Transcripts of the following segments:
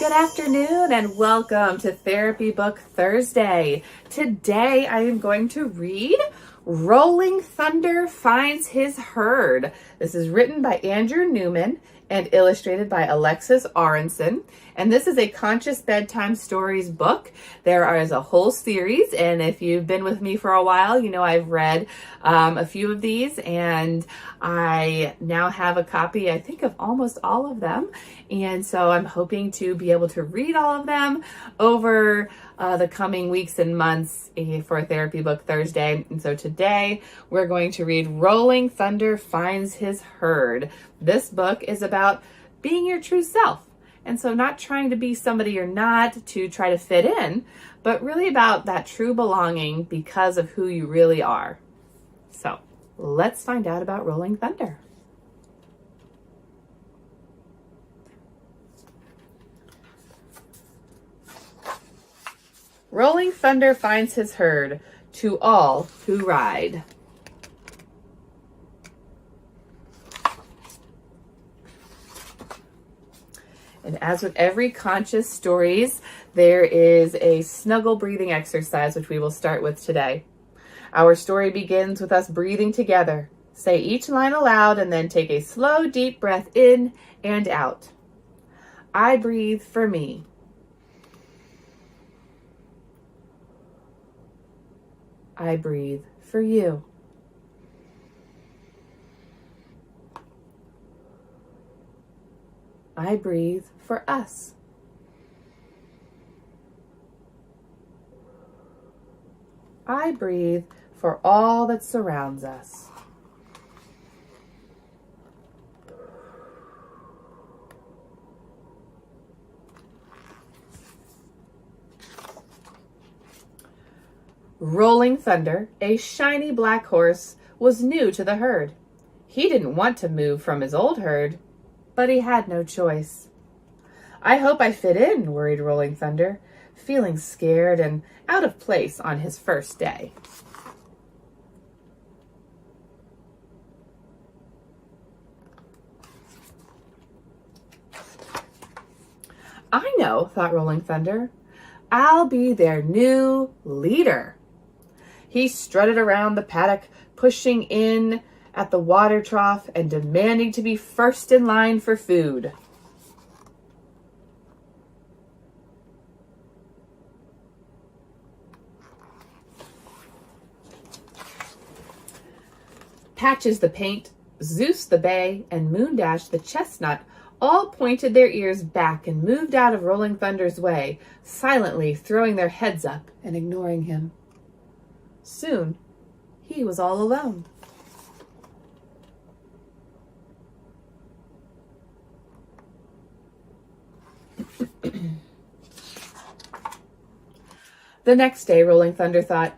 Good afternoon and welcome to Therapy Book Thursday. Today I am going to read Rolling Thunder Finds His Herd. This is written by Andrew Newman and illustrated by Alexis, Aronson. And this is a Conscious Bedtime Stories book. There is a whole series, and if you've been with me for a while, you know I've read a few of these, and I now have a copy, I think, of almost all of them. And so I'm hoping to be able to read all of them over the coming weeks and months for Therapy Book Thursday. And so today we're going to read Rolling Thunder Finds His Herd. This book is about being your true self. And so not trying to be somebody you're not to try to fit in, but really about that true belonging because of who you really are. So let's find out about Rolling Thunder. Rolling Thunder finds his herd, to all who ride. And as with every conscious stories, there is a snuggle breathing exercise, which we will start with today. Our story begins with us breathing together. Say each line aloud and then take a slow, deep breath in and out. I breathe for me. I breathe for you. I breathe for us. I breathe for all that surrounds us. Rolling Thunder, a shiny black horse, was new to the herd. He didn't want to move from his old herd, but he had no choice. I hope I fit in, worried Rolling Thunder, feeling scared and out of place on his first day. I know, thought Rolling Thunder. I'll be their new leader. He strutted around the paddock, pushing in at the water trough and demanding to be first in line for food. Patches the Paint, Zeus the Bay, and Moondash the Chestnut all pointed their ears back and moved out of Rolling Thunder's way, silently throwing their heads up and ignoring him. Soon, he was all alone. The next day, Rolling Thunder thought,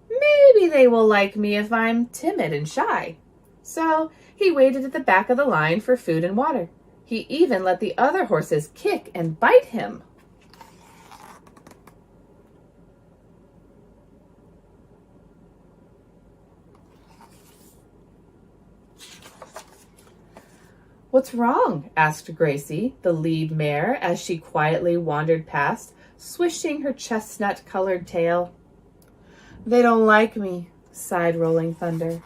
maybe they will like me if I'm timid and shy. So he waited at the back of the line for food and water. He even let the other horses kick and bite him. What's wrong? Asked Gracie, the lead mare, as she quietly wandered past, swishing her chestnut-colored tail. They don't like me, sighed Rolling Thunder.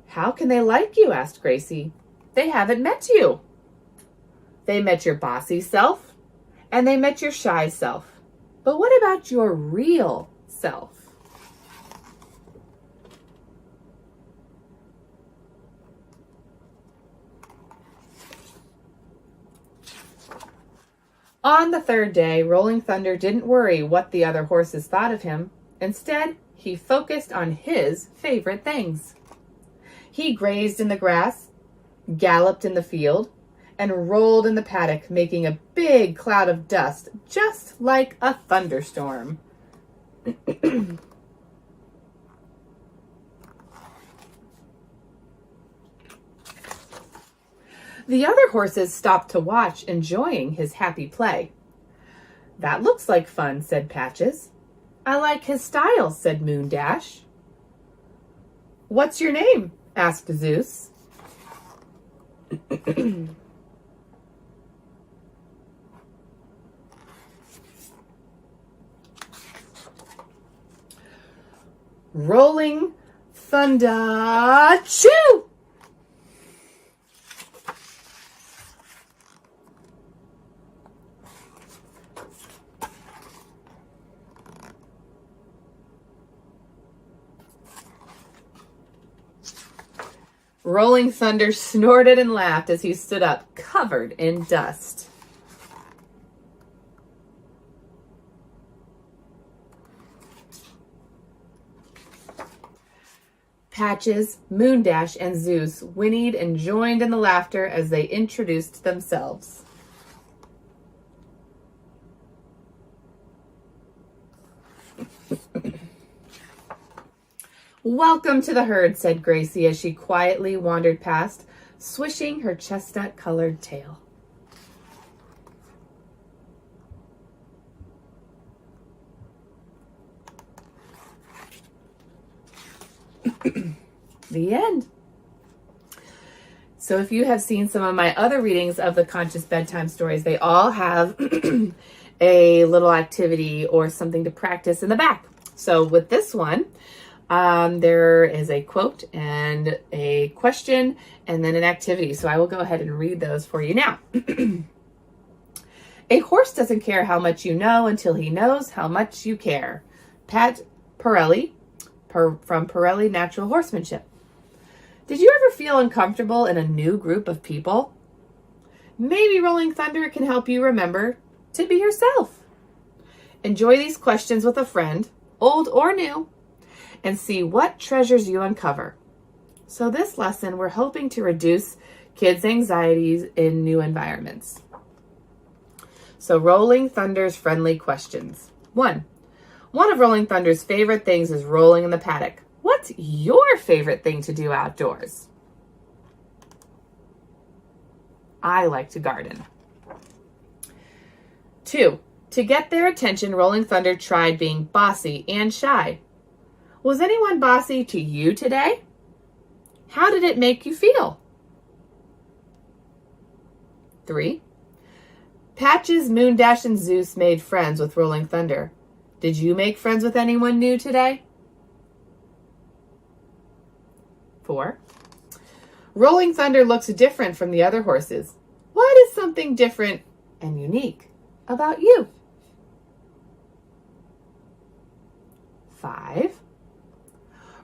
How can they like you? Asked Gracie. They haven't met you. They met your bossy self, and they met your shy self. But what about your real self? On the third day, Rolling Thunder didn't worry what the other horses thought of him. Instead, he focused on his favorite things. He grazed in the grass, galloped in the field, and rolled in the paddock, making a big cloud of dust, just like a thunderstorm. The other horses stopped to watch, enjoying his happy play. That looks like fun, said Patches. I like his style, said Moondash. "What's your name?" asked Zeus. Rolling thunder, choo! Rolling Thunder snorted and laughed as he stood up, covered in dust. Patches, Moondash, and Zeus whinnied and joined in the laughter as they introduced themselves. "Welcome to the herd," said Gracie as she quietly wandered past, swishing her chestnut-colored tail. The end. So if you have seen some of my other readings of the Conscious Bedtime Stories, they all have a little activity or something to practice in the back. So with this one, there is a quote and a question and then an activity. So I will go ahead and read those for you now. "A horse doesn't care how much you know until he knows how much you care." Pat Pirelli from Pirelli Natural Horsemanship. "Did you ever feel uncomfortable in a new group of people? Maybe Rolling Thunder can help you remember to be yourself. Enjoy these questions with a friend, old or new, and see what treasures you uncover." So this lesson, we're hoping to reduce kids' anxieties in new environments. So Rolling Thunder's friendly questions. 1. One of Rolling Thunder's favorite things is rolling in the paddock. What's your favorite thing to do outdoors? I like to garden. 2. To get their attention, Rolling Thunder tried being bossy and shy. Was anyone bossy to you today? How did it make you feel? 3. Patches, Moondash, and Zeus made friends with Rolling Thunder. Did you make friends with anyone new today? 4. Rolling Thunder looks different from the other horses. What is something different and unique about you? 5.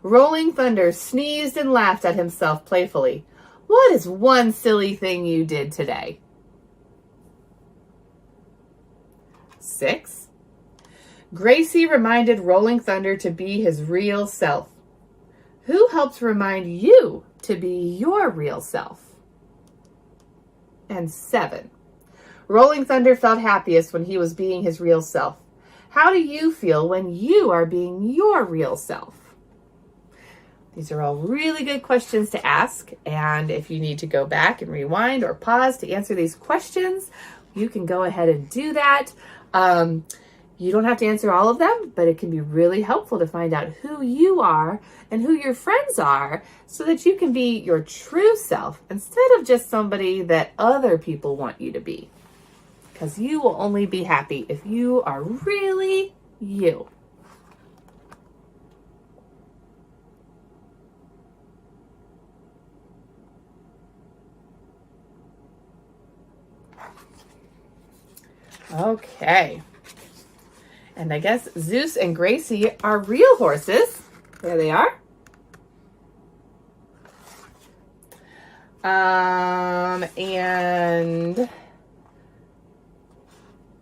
Rolling Thunder sneezed and laughed at himself playfully. What is one silly thing you did today? 6. Gracie reminded Rolling Thunder to be his real self. Who helps remind you to be your real self? And 7. Rolling Thunder felt happiest when he was being his real self. How do you feel when you are being your real self? These are all really good questions to ask, and if you need to go back and rewind or pause to answer these questions, you can go ahead and do that. You don't have to answer all of them, but it can be really helpful to find out who you are and who your friends are so that you can be your true self instead of just somebody that other people want you to be. Because you will only be happy if you are really you. Okay. And I guess Zeus and Gracie are real horses. There they are. And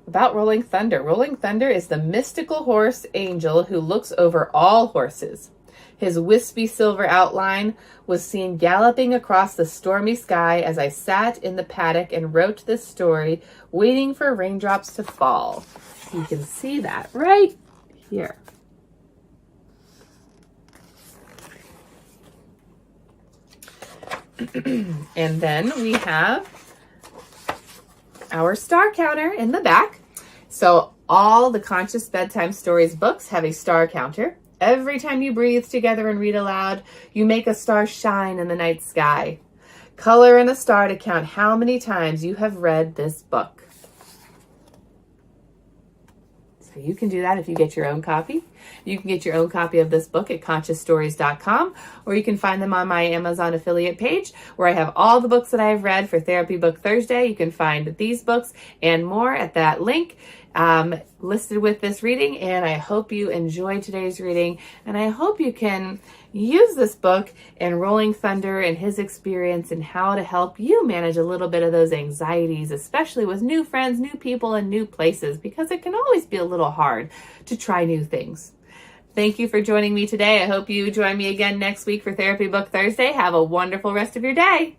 about Rolling Thunder. Rolling Thunder is the mystical horse angel who looks over all horses. His wispy silver outline was seen galloping across the stormy sky as I sat in the paddock and wrote this story, waiting for raindrops to fall. You can see that right here. And then we have our star counter in the back. So all the Conscious Bedtime Stories books have a star counter. Every time you breathe together and read aloud, you make a star shine in the night sky. Color in a star to count how many times you have read this book. So you can do that if you get your own copy. You can get your own copy of this book at consciousstories.com, or you can find them on my Amazon affiliate page where I have all the books that I've read for Therapy Book Thursday. You can find these books and more at that link listed with this reading. And I hope you enjoyed today's reading, and I hope you can use this book and Rolling Thunder and his experience and how to help you manage a little bit of those anxieties, especially with new friends, new people, and new places, because it can always be a little hard to try new things. Thank you for joining me today. I hope you join me again next week for Therapy Book Thursday. Have a wonderful rest of your day.